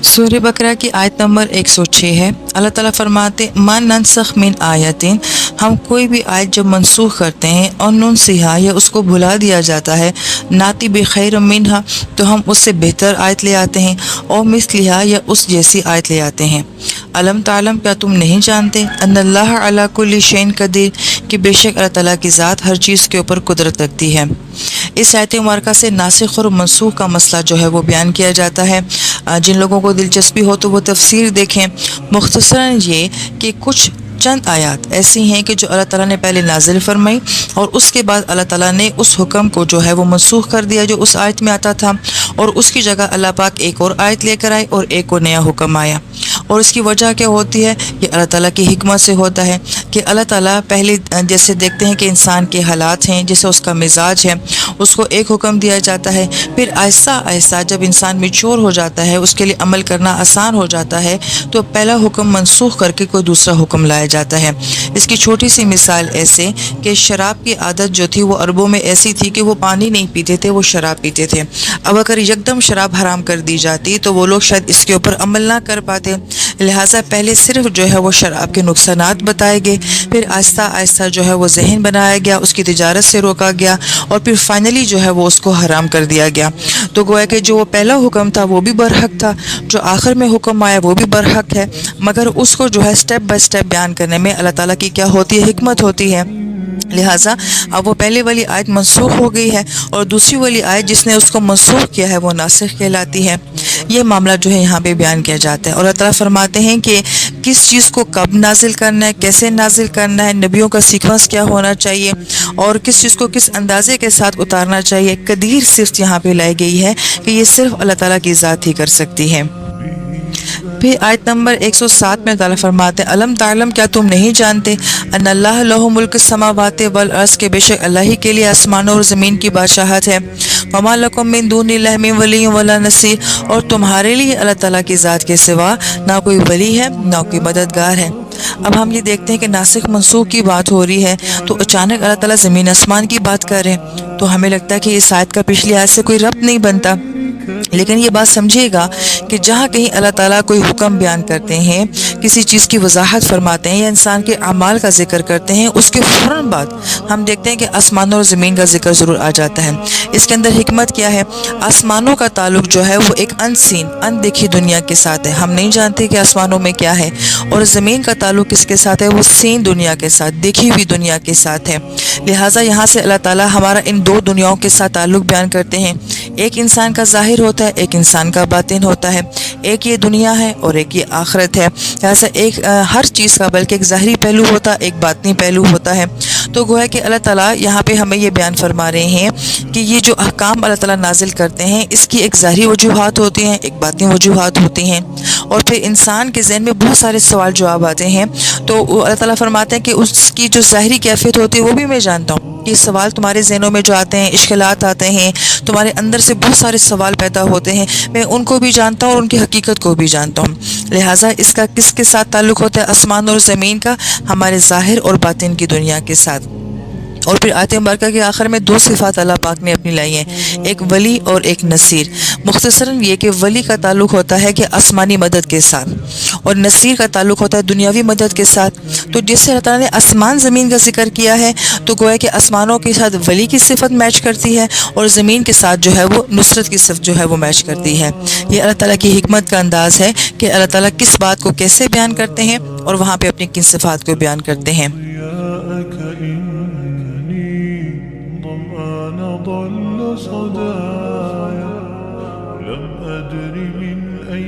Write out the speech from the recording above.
सूरह बकरा की आयत नंबर 106 है। अल्लाह ताला फरमाते मा नंसख मिन आयतिन, हम कोई भी आयत जब मनसूख करते हैं और नुनसिहा या उसको भुला दिया जाता है, नाती बिखैर मिनहा, तो हम उससे बेहतर आयत ले आते हैं, और मिसलिहा या उस जैसी आयत ले आते हैं। अलम तालम, क्या तुम नहीं जानते, अन्नल्लाह अला कुल्ली शैइन कदीर, कि बेशक अल्लाह ताला की ज़ात हर चीज़ के ऊपर कुदरत रखती है। इस आयत मुबारका से नासिख और मनसूख का मसला जो है वो बयान किया जाता है। जिन लोगों को दिलचस्पी हो तो वो तफसीर देखें। मुख्तसरन ये कि कुछ चंद आयत ऐसी हैं कि जो अल्लाह ताला ने पहले नाजिल फरमाई और उसके बाद अल्लाह ताला ने उस हुक्म को जो है वो मनसूख कर दिया जो उस आयत में आता था, और उसकी जगह अल्लाह पाक एक और आयत लेकर आए और एक और नया हुक्म आया। और इसकी वजह क्या होती है? ये अल्लाह ताला की हिकमत से होता है कि अल्लाह ताला पहले जैसे देखते हैं कि इंसान के हालात हैं, जैसे उसका मिजाज है, उसको एक हुक्म दिया जाता है, फिर आहिस्ता आहिस्ता जब इंसान मैच्योर हो जाता है, उसके लिए अमल करना आसान हो जाता है, तो पहला हुक्म मनसूख करके कोई दूसरा हुक्म लाया जाता है। इसकी छोटी सी मिसाल ऐसे कि शराब की आदत जो थी वो अरबों में ऐसी थी कि वो पानी नहीं पीते थे, वो शराब पीते थे। अब अगर यकदम शराब हराम कर दी जाती तो वो लोग शायद इसके ऊपर अमल ना कर पाते, लिहाजा पहले सिर्फ जो है वो शराब के नुकसानात बताए गए, फिर आहिस्ता आहिस्ता जो है वो जहन बनाया गया, उसकी तिजारत से रोका गया, और फिर फाइनली जो है वो उसको हराम कर दिया गया। तो गोया कि जो पहला हुक्म था वो भी बरहक था, जो आखिर में हुक्म आया वो भी बरहक है, मगर उसको जो है स्टेप बाय स्टेप बयान करने में अल्लाह ताला की क्या होती है? हिकमत होती है। लिहाजा अब वो पहले वाली आयत मनसूख हो गई है और दूसरी वाली आयत जिसने उसको मनसूख किया है वो नासिख कहलाती है। ये मामला जो है यहाँ पे बयान किया जाता है। और अल्लाह ताला फरमाते हैं कि किस चीज़ को कब नाजिल करना है, कैसे नाजिल करना है, नबियों का सीक्वेंस क्या होना चाहिए, और किस चीज़ को किस अंदाजे के साथ उतारना चाहिए। कदीर सिर्फ यहाँ पे लाई गई है कि ये सिर्फ अल्लाह ताला की ज़ात ही कर सकती है। फिर आयत नंबर 107 में ताला फरमाते हैं अलम तालम, क्या तुम नहीं जानते, अन्नल्लाह लहु मुल्क समावाति वल अर्ज़, के बेशक अल्लाह ही के लिए आसमानों और ज़मीन की बादशाहत है। वमा लकुम मिन दूनिल्लाहि मिन वली वला नसीर, और तुम्हारे लिए अल्लाह ताला की ज़ात के सिवा ना कोई वली है ना कोई मददगार है। अब हम ये देखते हैं कि नासिख मनसूख की बात हो रही है, तो अचानक अल्लाह ताला ज़मीन आसमान की बात कर रहे हैं, तो हमें लगता है कि इस आयत का पिछली आयत से कोई रब्त नहीं बनता। लेकिन ये बात समझिएगा कि जहाँ कहीं अल्लाह ताला कोई हुक्म बयान करते हैं, किसी चीज़ की वजाहत फरमाते हैं या इंसान के अमाल का जिक्र करते हैं, उसके फ़ौरन बाद हम देखते हैं कि आसमानों और ज़मीन का जिक्र ज़रूर आ जाता है। इसके अंदर हिकमत क्या है? आसमानों का ताल्लुक जो है वो एक अनसीन अनदेखी दुनिया के साथ है, हम नहीं जानते कि आसमानों में क्या है, और ज़मीन का ताल्लुक किसके साथ है? वो सीन दुनिया के साथ, देखी हुई दुनिया के साथ है। लिहाजा यहाँ से अल्लाह ताला हमारा इन दो दुनियाओं के साथ ताल्लुक बयान करते हैं। एक इंसान का ज़ाहिर होता है, एक इंसान का बातिन होता है, एक ये दुनिया है और एक ये आखिरत है। लिहाजा एक हर चीज़ का बल्कि एक ज़ाहिरी पहलू होता है, एक बातिनी पहलू होता है। तो गोया कि अल्लाह ताला यहाँ पे हमें ये बयान फरमा रहे हैं कि ये जो अहकाम अल्लाह ताला नाजिल करते हैं, इसकी एक ज़ाहिरी वजूहात होती हैं, एक बातिनी वजूहात होती हैं, और फिर इंसान के ज़हन में बहुत सारे सवाल जवाब आते हैं। तो अल्लाह ताला फरमाते हैं कि उसकी जो ज़ाहिरी कैफियत होती है वो भी मैं जानता हूँ। ये सवाल तुम्हारे ज़हनों में जो आते हैं, इश्किलात आते हैं, तुम्हारे अंदर से बहुत सारे सवाल पैदा होते हैं, मैं उनको भी जानता हूँ और उनकी हकीकत को भी जानता हूँ। लिहाजा इसका किसके साथ ताल्लुक़ होता है? आसमान और ज़मीन का, हमारे ज़ाहिर और बातिन की दुनिया के साथ। और फिर आयत मुबारका के आखिर में दो सिफ़ात अल्लाह पाक ने अपनी लाई हैं, एक वली और एक नसीर। मुख्तसरन ये कि वली का ताल्लुक़ होता है कि आसमानी मदद के साथ, और नसीर का ताल्लुक़ होता है दुनियावी मदद के साथ। तो जिससे अल्लाह ताला ने आसमान ज़मीन का जिक्र किया है, तो गोया कि आसमानों के साथ वली की सिफत मैच करती है और ज़मीन के साथ जो है वो नुसरत की सिफत जो है वो मैच करती है। ये अल्लाह ताला की हिकमत का अंदाज़ है कि अल्लाह ताला किस बात को कैसे बयान करते हैं और वहाँ पर अपनी किन सिफात को बयान करते हैं। ضل صدايا لم أدر من أين